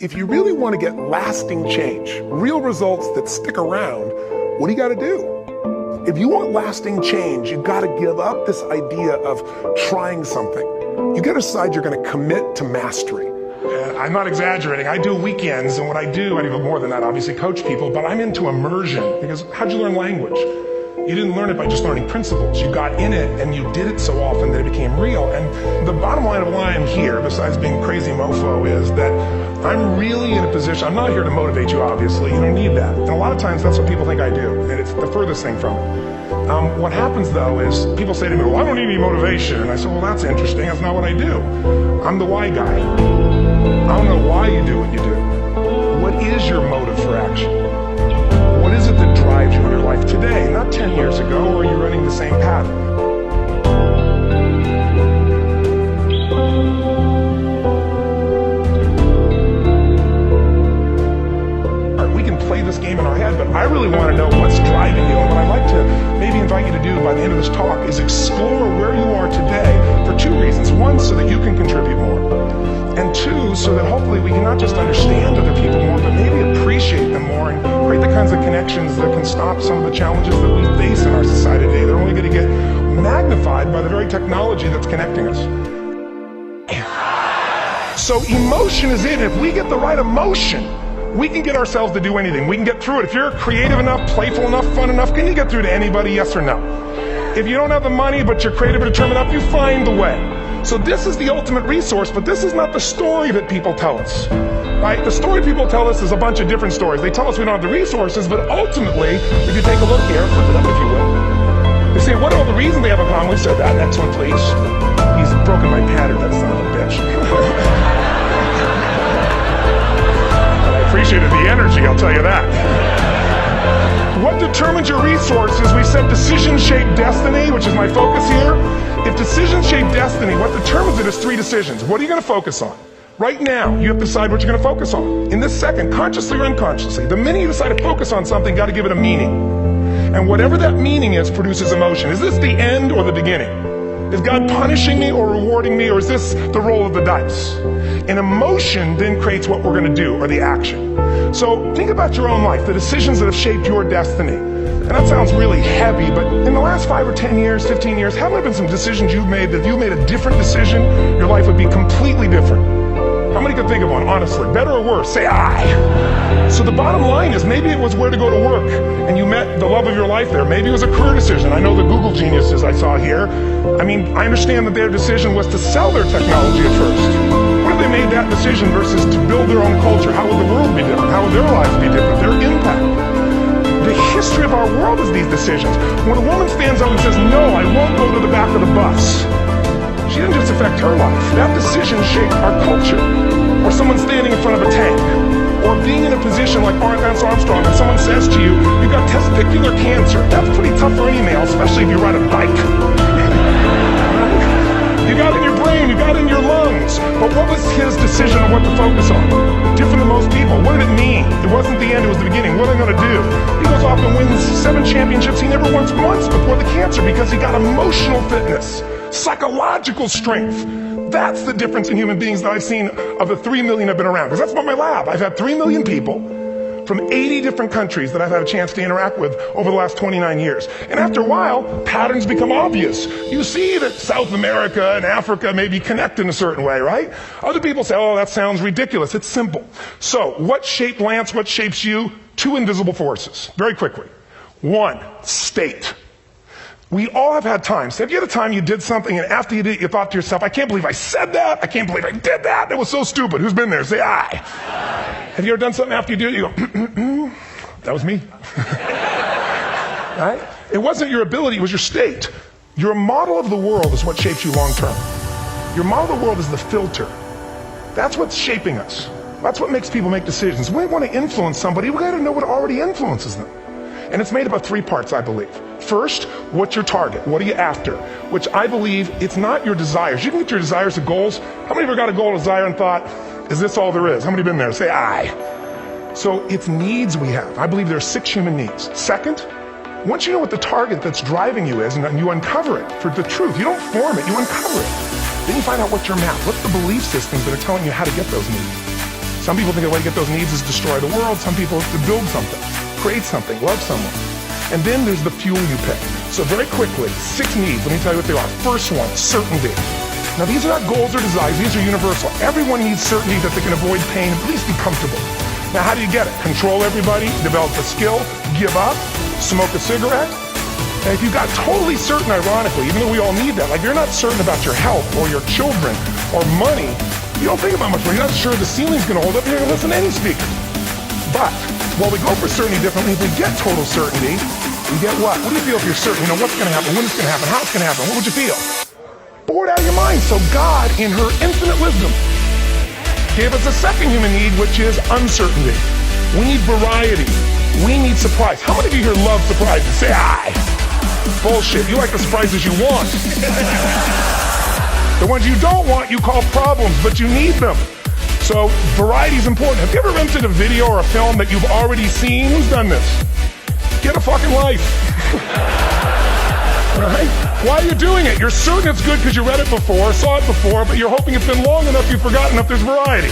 If you really want to get lasting change, real results that stick around, what do you got to do? If you want lasting change, you've got to give up this idea of trying something. You got to decide you're going to commit to mastery. I'm not exaggerating. I do weekends, and what I do more than that, obviously coach people, but I'm into immersion. Because how'd you learn language? You didn't learn it by just learning principles. You got in it and you did it so often that it became real. And the bottom line of why I'm here, besides being a crazy mofo, is that I'm really in a position, I'm not here to motivate you, obviously. You don't need that. And a lot of times that's what people think I do. And it's the furthest thing from it. What happens though is people say to me, well, I don't need any motivation. And I say, well, that's interesting. That's not what I do. I'm the why guy. I don't know why you do what you do. What is your motive for action? What is it that drives you in your life today, not 10 years ago, or are you running the same pattern? We can play this game in our head, but I really want to know what's driving you. And what I'd like to maybe invite you to do by the end of this talk is explore where you are today for two reasons. One, so that you can contribute more. And two, so that hopefully we can not just understand other people more, but maybe appreciate them more and create the kinds of connections that can stop some of the challenges that we face in our society today. They're only going to get magnified by the very technology that's connecting us. So emotion is it. If we get the right emotion, we can get ourselves to do anything. We can get through it. If you're creative enough, playful enough, fun enough, can you get through to anybody, yes or no? If you don't have the money, but you're creative and determined enough, you find the way. So this is the ultimate resource, but this is not the story that people tell us, right? The story people tell us is a bunch of different stories. They tell us we don't have the resources, but ultimately, if you take a look here, flip it up if you will. They say, what are all the reasons they have a common? We said that. Next one, please. He's broken my pattern, that son of a bitch. I appreciated the energy, I'll tell you that. What determines your resources? We said decisions shape destiny, which is my focus here. If decisions shape destiny, what determines it is three decisions. What are you going to focus on? Right now, you have to decide what you're going to focus on. In this second, consciously or unconsciously, the minute you decide to focus on something, got to give it a meaning. And whatever that meaning is, produces emotion. Is this the end or the beginning? Is God punishing me or rewarding me, or is this the roll of the dice? And emotion then creates what we're going to do, or the action. So think about your own life, the decisions that have shaped your destiny. And that sounds really heavy, but in the last 5 or 10 years, 15 years, haven't there been some decisions you've made that if you made a different decision, your life would be completely different? How many could think of one, honestly? Better or worse? Say I. So the bottom line is maybe it was where to go to work, and you met the love of your life there. Maybe it was a career decision. I know the Google geniuses I saw here. I mean, I understand that their decision was to sell their technology at first. What if they made that decision versus to build their own culture? How would the world be different? How would their lives be different? Their impact. The history of our world is these decisions. When a woman stands up and says, no, I won't go to the back of the bus, she didn't just affect her life. That decision shaped our culture. Or someone standing in front of a tank. Or being in a position like Lance Armstrong and someone says to you, you've got testicular cancer. That's pretty tough for any male, especially if you ride a bike. You got it in your brain, you got it in your lungs. But what was his decision on what to focus on? Different than most people. What did it mean? It wasn't the end, it was the beginning. What are they going to do? He goes off and wins 7 championships he never won once before the cancer because he got emotional fitness, psychological strength. That's the difference in human beings that I've seen of the 3 million I've been around. Because that's about my lab. I've had 3 million people from 80 different countries that I've had a chance to interact with over the last 29 years. And after a while, patterns become obvious. You see that South America and Africa maybe connect in a certain way, right? Other people say, oh, that sounds ridiculous. It's simple. So, what shaped Lance? What shapes you? 2 invisible forces. Very quickly. 1, state. We all have had times. Have you had a time you did something and after you did it, you thought to yourself, I can't believe I said that. I can't believe I did that. That was so stupid. Who's been there? Say I. Have you ever done something after you do it, you go, that was me. Right? It wasn't your ability, it was your state. Your model of the world is what shapes you long term. Your model of the world is the filter. That's what's shaping us. That's what makes people make decisions. When we want to influence somebody, we got to know what already influences them. And it's made up of 3 parts, I believe. First, what's your target? What are you after? Which I believe it's not your desires. You can get your desires and goals. How many of you got a goal or desire and thought, is this all there is? How many have been there? Say I. So it's needs we have. I believe there are 6 human needs. Second, once you know what the target that's driving you is and you uncover it for the truth, you don't form it, you uncover it. Then you find out what's your map. What's the belief systems that are telling you how to get those needs? Some people think the way to get those needs is destroy the world. Some people have to build something, create something, love someone. And then there's the fuel you pay. So very quickly, 6 needs. Let me tell you what they are. First one, certainty. Now these are not goals or desires. These are universal. Everyone needs certainty that they can avoid pain, at least be comfortable. Now how do you get it? Control everybody, develop a skill, give up, smoke a cigarette. And if you got totally certain, ironically, even though we all need that, like you're not certain about your health or your children or money, you don't think about much more. You're not sure the ceiling's going to hold up. You're going to listen to any speaker. But while we go for certainty differently, if we get total certainty, we get what? What do you feel if you're certain? You know what's going to happen, when it's going to happen, how it's going to happen. What would you feel? Bored out of your mind. So God, in her infinite wisdom, gave us a second human need, which is uncertainty. We need variety. We need surprise. How many of you here love surprises? Say aye. Bullshit. You like the surprises you want. The ones you don't want, you call problems, but you need them. So variety is important. Have you ever rented a video or a film that you've already seen? Who's done this? Get a fucking life. Right? Why are you doing it? You're certain it's good because you read it before, saw it before, but you're hoping it's been long enough you've forgotten if there's variety.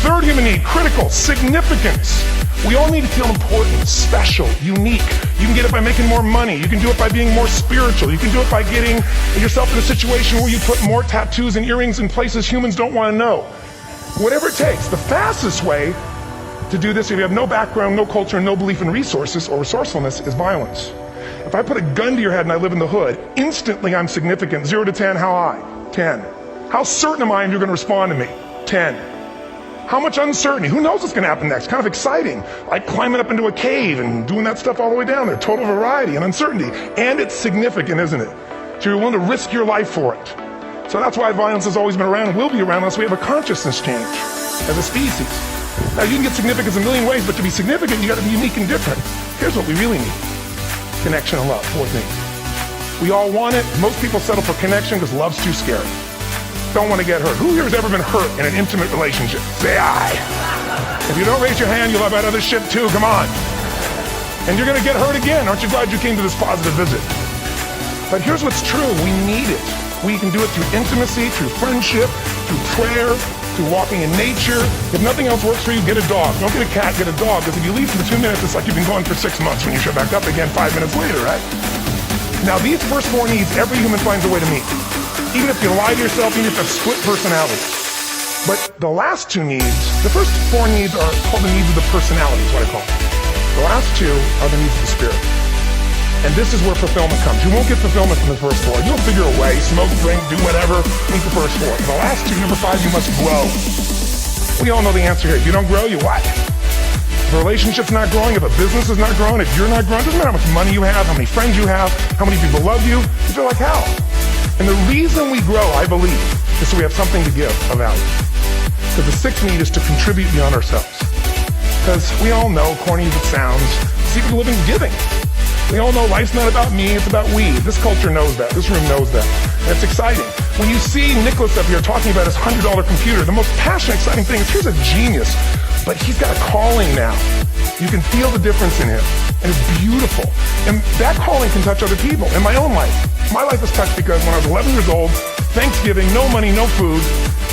Third human need, critical, significance. We all need to feel important, special, unique. You can get it by making more money. You can do it by being more spiritual. You can do it by getting yourself in a situation where you put more tattoos and earrings in places humans don't want to know. Whatever it takes. The fastest way to do this, if you have no background, no culture, no belief in resources or resourcefulness, is violence. If I put a gun to your head and I live in the hood, instantly I'm significant. 0 to 10, how high? 10. How certain am I you're going to respond to me? 10. How much uncertainty? Who knows what's going to happen next? Kind of exciting. Like climbing up into a cave and doing that stuff all the way down there. Total variety and uncertainty. And it's significant, isn't it? So you're willing to risk your life for it. So that's why violence has always been around and will be around unless we have a consciousness change as a species. Now you can get significance a million ways, but to be significant, you got to be unique and different. Here's what we really need. Connection and love, 4 things. We all want it. Most people settle for connection because love's too scary. Don't want to get hurt. Who here has ever been hurt in an intimate relationship? Say aye. If you don't raise your hand, you'll have had other shit too. Come on. And you're going to get hurt again. Aren't you glad you came to this positive visit? But here's what's true. We need it. We can do it through intimacy, through friendship, through prayer, through walking in nature. If nothing else works for you, get a dog. Don't get a cat, get a dog. Because if you leave for 2 minutes, it's like you've been gone for 6 months when you show back up again 5 minutes later, right? Now these first 4 needs, every human finds a way to meet. Even if you lie to yourself, even if you have split personality. But the last 2 needs, the first 4 needs are called the needs of the personality, is what I call them. The last 2 are the needs of the spirit. And this is where fulfillment comes. You won't get fulfillment from the first 4. You'll figure a way, smoke, drink, do whatever, meet the first 4. The last 2, number 5, you must grow. We all know the answer here. If you don't grow, you what? If a relationship's not growing, if a business is not growing, if you're not growing, it doesn't matter how much money you have, how many friends you have, how many people love you, you feel like hell. And the reason we grow, I believe, is so we have something to give of value. Because the 6th need is to contribute beyond ourselves. Because we all know, corny as it sounds, the secret of living is giving. We all know life's not about me, it's about we. This culture knows that. This room knows that. And it's exciting. When you see Nicholas up here talking about his $100 computer, the most passionate, exciting thing is he's a genius, but he's got a calling now. You can feel the difference in him. And it's beautiful. And that calling can touch other people. In my own life, my life was touched because when I was 11 years old, Thanksgiving, no money, no food,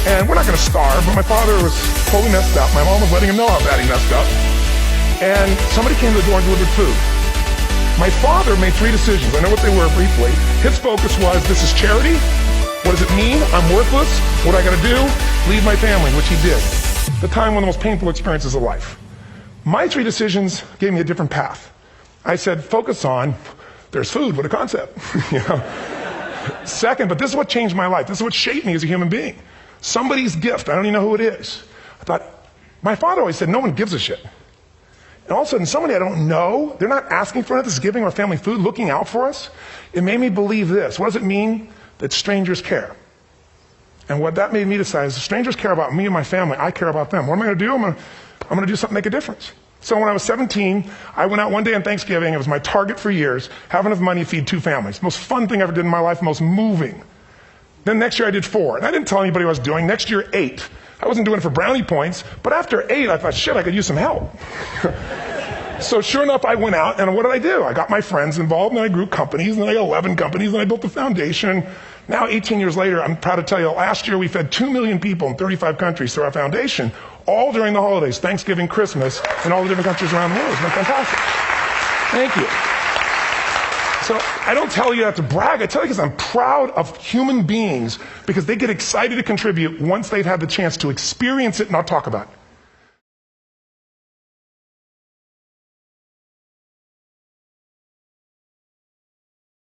and we're not going to starve, but my father was totally messed up. My mom was letting him know how bad he messed up. And somebody came to the door and delivered food. My father made 3 decisions. I know what they were briefly. His focus was, this is charity. What does it mean? I'm worthless. What am I going to do? Leave my family, which he did. The time, one of the most painful experiences of life. My 3 decisions gave me a different path. I said, focus on, there's food, what a concept. You know? Second, but this is what changed my life. This is what shaped me as a human being. Somebody's gift, I don't even know who it is. I thought, my father always said, no one gives a shit. And all of a sudden, somebody I don't know, they're not asking for it, this is giving our family food, looking out for us. It made me believe this. What does it mean? That strangers care. And what that made me decide is, strangers care about me and my family, I care about them. What am I going to do? I'm going to do something to make a difference. So when I was 17, I went out one day on Thanksgiving. It was my target for years. Have enough money to feed 2 families. Most fun thing I ever did in my life, most moving. Then next year I did 4. And I didn't tell anybody what I was doing. Next year, 8. I wasn't doing it for brownie points. But after 8, I thought, shit, I could use some help. So sure enough, I went out, and what did I do? I got my friends involved, and I grew companies, and I got 11 companies, and I built a foundation. Now, 18 years later, I'm proud to tell you, last year we fed 2 million people in 35 countries through our foundation. all during the holidays, Thanksgiving, Christmas, in all the different countries around the world. Isn't that fantastic? Thank you. So I don't tell you that to brag. I tell you because I'm proud of human beings because they get excited to contribute once they've had the chance to experience it, not talk about it.